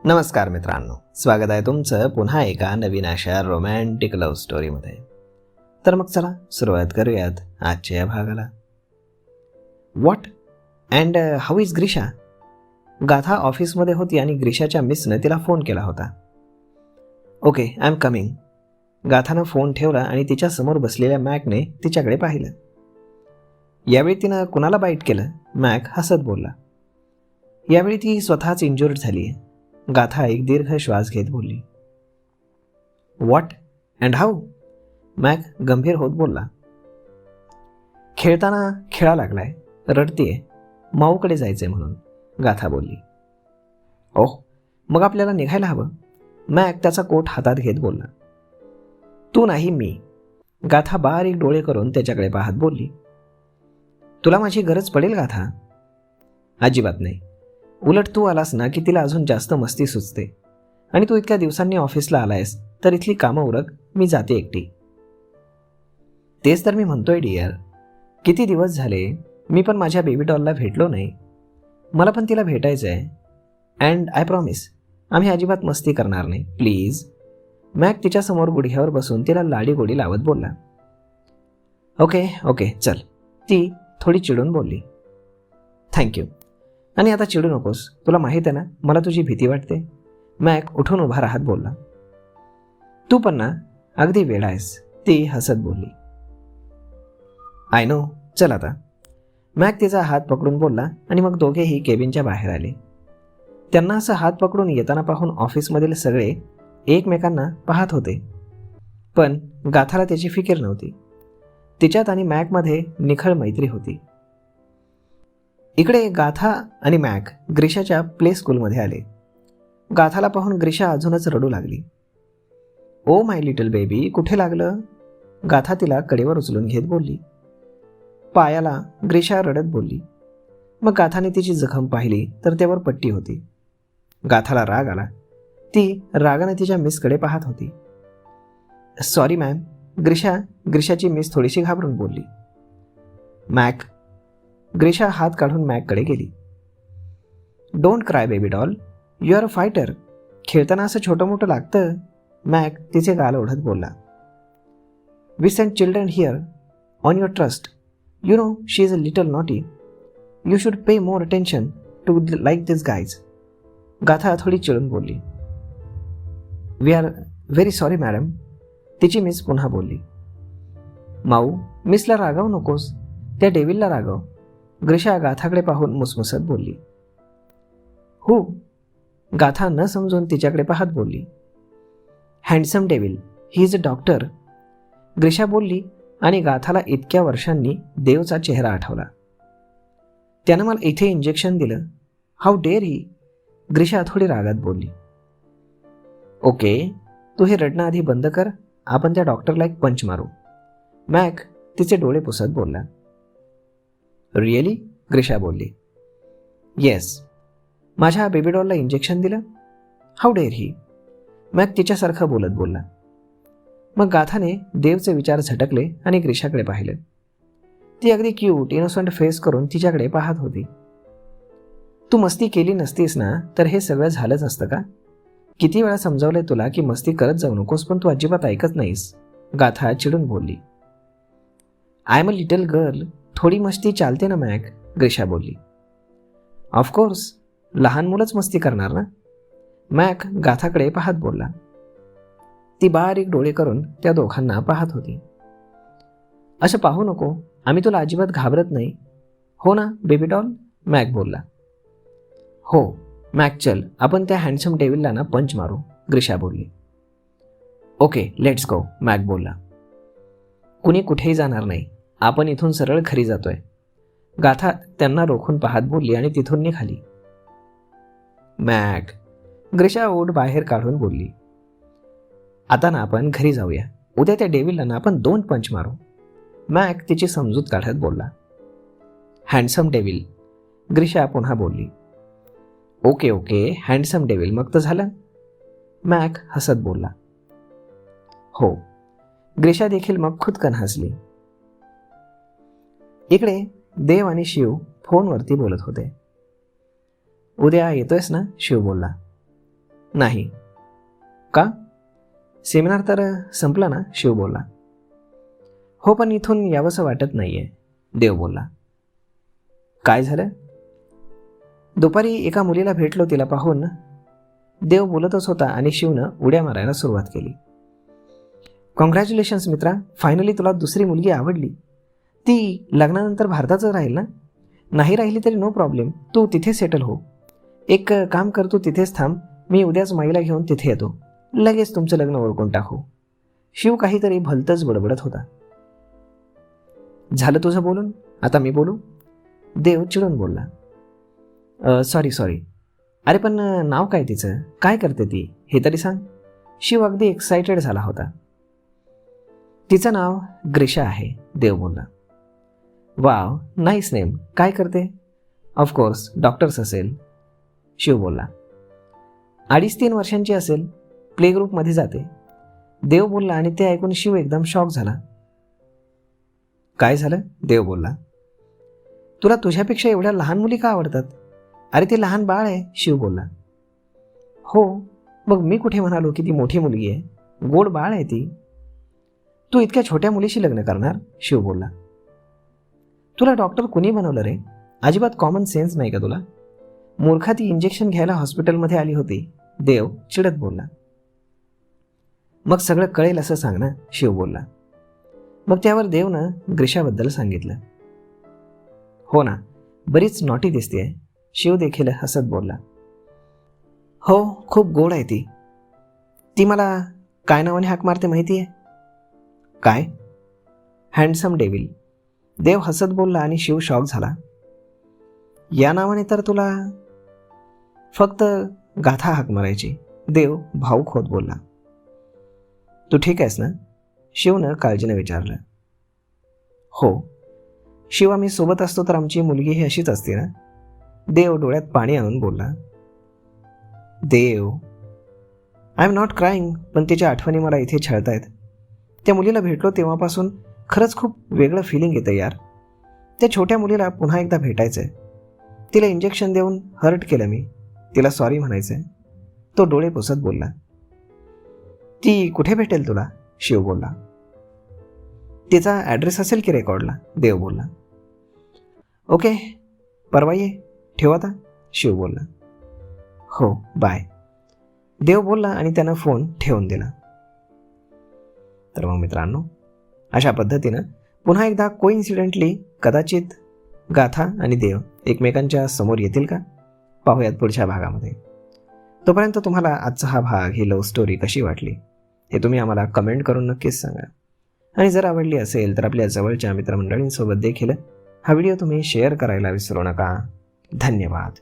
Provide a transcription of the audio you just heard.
नमस्कार मित्रांनो, स्वागत आहे तुमचं पुन्हा एका नवीन अशा रोमॅन्टिक लव्ह स्टोरीमध्ये. तर मग चला सुरुवात करूयात आजच्या या भागाला. What and how is ग्रीशा? गाथा ऑफिसमध्ये होती आणि ग्रीशाच्या मिसनं तिला फोन केला होता. Okay, I am coming. गाथानं फोन ठेवला आणि तिच्यासमोर बसलेल्या मॅकने तिच्याकडे पाहिलं. यावेळी तिनं कुणाला बाईट केलं? मॅक हसत बोलला. यावेळी ती स्वतःच इंज्युर्ड झाली आहे. गाथा एक दीर्घ श्वास घेत बोलली. What and how? मॅक गंभीर होत बोलला. खेळताना खेळा लागलाय, रडतीये, माऊकडे जायचंय म्हणून, गाथा बोलली. ओह, मग आपल्याला निघायला हवं. मॅक त्याचा कोट हातात घेत बोलला. तू नाही मी. गाथा बारीक डोळे करून त्याच्याकडे पाहत बोलली. तुला माझी गरज पडेल गाथा? अजिबात नाही. उलट तू आलास ना की तिला अजून जास्त मस्ती सुचते. आणि तू इतक्या दिवसांनी ऑफिसला आलायस तर इथली कामं उरक, मी जाते एकटी. तेच तर मी म्हणतोय डिअर. किती दिवस झाले मी पण माझ्या बेबी डॉलला भेटलो नाही. मला पण तिला भेटायचं आहे. अँड आय प्रॉमिस, आम्ही अजिबात मस्ती करणार नाही, प्लीज. मॅक तिच्यासमोर गुडघ्यावर बसून तिला लाडीगोडी लावत बोलला. ओके ओके चल, ती थोडी चिडून बोलली. थँक्यू. आणि आता चिडू नकोस, तुला माहीत आहे ना मला तुझी भीती वाटते. मॅक उठून उभा राहत बोलला. तू पण ना अगदी वेडा आहेस, ती हसत बोलली. आय नो, चल आता. मॅक तिचा हात पकडून बोलला आणि मग दोघेही केबिनच्या बाहेर आले. त्यांना असं हात पकडून येताना पाहून ऑफिसमधील सगळे एकमेकांना पाहत होते. पण गाथाला त्याची फिकीर नव्हती. तिच्यात आणि मॅकमध्ये निखळ मैत्री होती. इकडे गाथा आणि मॅक ग्रीशाच्या प्ले स्कूलमध्ये आले. गाथाला पाहून ग्रीशा अजूनच रडू लागली. ओ माय लिटल बेबी, कुठे लागलं? गाथा तिला कडेवर उचलून घेत बोलली. पायाला, ग्रीशा रडत बोलली. मग गाथाने तिची जखम पाहिली तर त्यावर पट्टी होती. गाथाला राग आला. ती रागाने तिच्या मिसकडे पाहत होती. Sorry ma'am. ग्रीशाची मिस थोडीशी घाबरून बोलली. मॅक. ग्रीशा हात काढून मॅककडे गेली. Don't cry baby doll, you are a fighter. खेळताना असं छोटं मोठं लागतं. मॅक तिचे गाल ओढत बोलला. We send children here on your trust. You know she is a little naughty. You should pay more attention to like this guys. Gatha थोडी चिडून बोलली. We are very sorry madam. तिची मिस पुन्हा बोलली. माऊ, मिसला रागावू नकोस, त्या डेव्हिलला रागव. ग्रीशा गाथाकडे पाहून मुसमुसत बोलली. हो. गाथा न समजून तिच्याकडे पाहत बोलली. Handsome devil, he is a doctor. ग्रीशा बोलली आणि गाथाला इतक्या वर्षांनी देवचा चेहरा आठवला. त्यानं मला इथे इंजेक्शन दिलं. हाऊ डेअर ही. ग्रीशा थोडी रागात बोलली. ओके, तू हे रडणं आधी बंद कर, आपण त्या डॉक्टरला एक पंच मारू. मॅक तिचे डोळे पुसत बोलला. रिअली? ग्रीशा बोलली. येस. माझ्या बेबी डॉलला इंजेक्शन दिलं? How dare he. मॅक तिच्यासारखं बोलत बोलला. मग गाथाने देवचे विचार झटकले आणि ग्रीशाकडे पाहिलं. ती अगदी क्यूट इनोसंट फेस करून तिच्याकडे पाहत होती. तू मस्ती केली नसतीस ना तर हे सगळं झालंच असतं का? किती वेळा समजावलंय तुला की मस्ती करत जाऊ नकोस, पण तू अजिबात ऐकत नाहीस, गाथा चिडून बोलली. I am a little girl. थोडी मस्ती चालते ना मॅक, ग्रीशा बोलली. ऑफकोर्स, लहान मुलंच मस्ती करणार ना. मॅक गाथाकडे पाहत बोलला. ती बारीक डोळे करून त्या दोघांना पाहत होती. असं पाहू नको, आम्ही तुला अजिबात घाबरत नाही, हो ना बेबी डॉल, मॅक बोलला. हो मॅक, चल आपण त्या हँडसम डेव्हिलला ना पंच मारू, ग्रीशा बोलली. ओके लेट्स गो, मॅक बोलला. कुणी कुठेही जाणार नाही, आपण इथून सरळ घरी जातोय. गाथा त्यांना रोखून पाहत बोलली आणि तिथून निघाली. मॅक, ग्रीशा ओठ बाहेर काढून बोलली. आता ना आपण घरी जाऊया, उद्या त्या डेव्हिलला ना आपण 2 पंच मारू. मॅक तिची समजूत काढत बोलला. हँडसम डेव्हिल, ग्रीशा पुन्हा बोलली. ओके ओके, हँडसम डेव्हिल मग तर झालं, मॅक हसत बोलला. हो. ग्रीशा देखील मग खुदकन हसली. इकडे देव आणि शिव फोनवरती बोलत होते. उद्या येतोयस ना, शिव बोलला. नाही. का? सेमिनार तर संपला ना, शिव बोलला. हो, पण इथून यावंसं वाटत नाहीये, देव बोलला. काय झालं? दुपारी एका मुलीला भेटलो, तिला पाहून देव बोलतच होता आणि शिवनं उड्या मारायला सुरुवात केली. कॉंग्रॅच्युलेशन्स मित्रा, फायनली तुला दुसरी मुलगी आवडली. ती लग्नानंतर भारताचं राहील ना? नाही राहिली तरी नो प्रॉब्लेम, तू तिथे सेटल हो. एक काम कर, तू तिथेच थांब, मी उद्याच माईला घेऊन तिथे येतो, लगेच तुमचं लग्न ओळखून टाकू. शिव काहीतरी भलतंच बडबडत होता. झालं तुझं बोलून, आता मी बोलू? देव चिडून बोलला. सॉरी. अरे पण नाव काय तिचं, काय करते ती, हे तरी सांग. शिव अगदी एक्सायटेड झाला होता. तिचं नाव ग्रीशा आहे, देव बोलला. Wow, nice name. काय करते? ऑफकोर्स डॉक्टर्स असेल, शिव बोलला. 2.5-3 वर्षांची असेल, प्ले ग्रुपमध्ये जाते, देव बोलला. आणि ते ऐकून शिव एकदम शॉक झाला. काय झालं? देव बोलला. तुला तुझ्यापेक्षा एवढ्या लहान मुली का आवडतात? अरे ती लहान बाळ आहे, शिव बोलला. हो, मग मी कुठे म्हणालो की ती मोठी मुलगी आहे, गोड बाळ आहे ती. तू इतक्या छोट्या मुलीशी लग्न करणार, शिव बोलला. तुला डॉक्टर कुणी बनवलं रे? अजिबात कॉमन सेन्स नाही का तुला? मूर्खा, ती इंजेक्शन घ्यायला हॉस्पिटलमध्ये आली होती, देव चिडत बोलला. मग सगळं कळेल असं सांग ना, शिव बोलला. मग त्यावर देवनं ग्रीशाबद्दल सांगितलं. हो ना, बरीच नॉटी दिसतेय, शिव देखील हसत बोलला. हो, खूप गोड आहे ती. ती मला काय नावाने हाक मारते माहिती आहे? काय? हँडसम डेव्हिल, देव हसत बोलला. आणि शिव शॉक झाला. या नावाने तर तुला फक्त गाथा हाक मारायची, देव भाऊक होत बोलला. तू ठीक आहेस ना, शिवनं काळजीने विचारलं. हो शिव, आम्ही सोबत असतो तर आमची मुलगी ही अशीच असते ना, देव डोळ्यात पाणी आणून बोलला. देव, आय एम नॉट क्राईंग, पण तिच्या आठवणी मला इथे छळतायत. त्या मुलीला भेटलो तेव्हापासून खरंच खूप वेगळं फिलिंग येतं यार. त्या छोट्या मुलीला पुन्हा एकदा भेटायचं आहे. तिला इंजेक्शन देऊन हर्ट केलं मी, तिला सॉरी म्हणायचं आहे, तो डोळे पुसत बोलला. ती कुठे भेटेल तुला, शिव बोलला. तिचा ॲड्रेस असेल की रेकॉर्डला, देव बोलला. ओके, परवा ये, ठेव आता, शिव बोलला. हो, बाय, देव बोलला. आणि त्यानं फोन ठेवून दिला. तर मग मित्रांनो, अशा पद्धतीनं पुन्हा एकदा कोइन्सिडेंटली कदाचित गाथा आणि देव एकमेकांच्या समोर येतील का, पाहूयात पुढच्या भागामध्ये. तोपर्यंत तुम्हाला आजचा हा भाग, ही लव्ह स्टोरी कशी वाटली हे तुम्ही आम्हाला कमेंट करून नक्कीच सांगा. आणि जर आवडली असेल तर आपल्या जवळच्या मित्रमंडळींसोबत देखील हा व्हिडिओ तुम्ही शेअर करायला विसरू नका. धन्यवाद.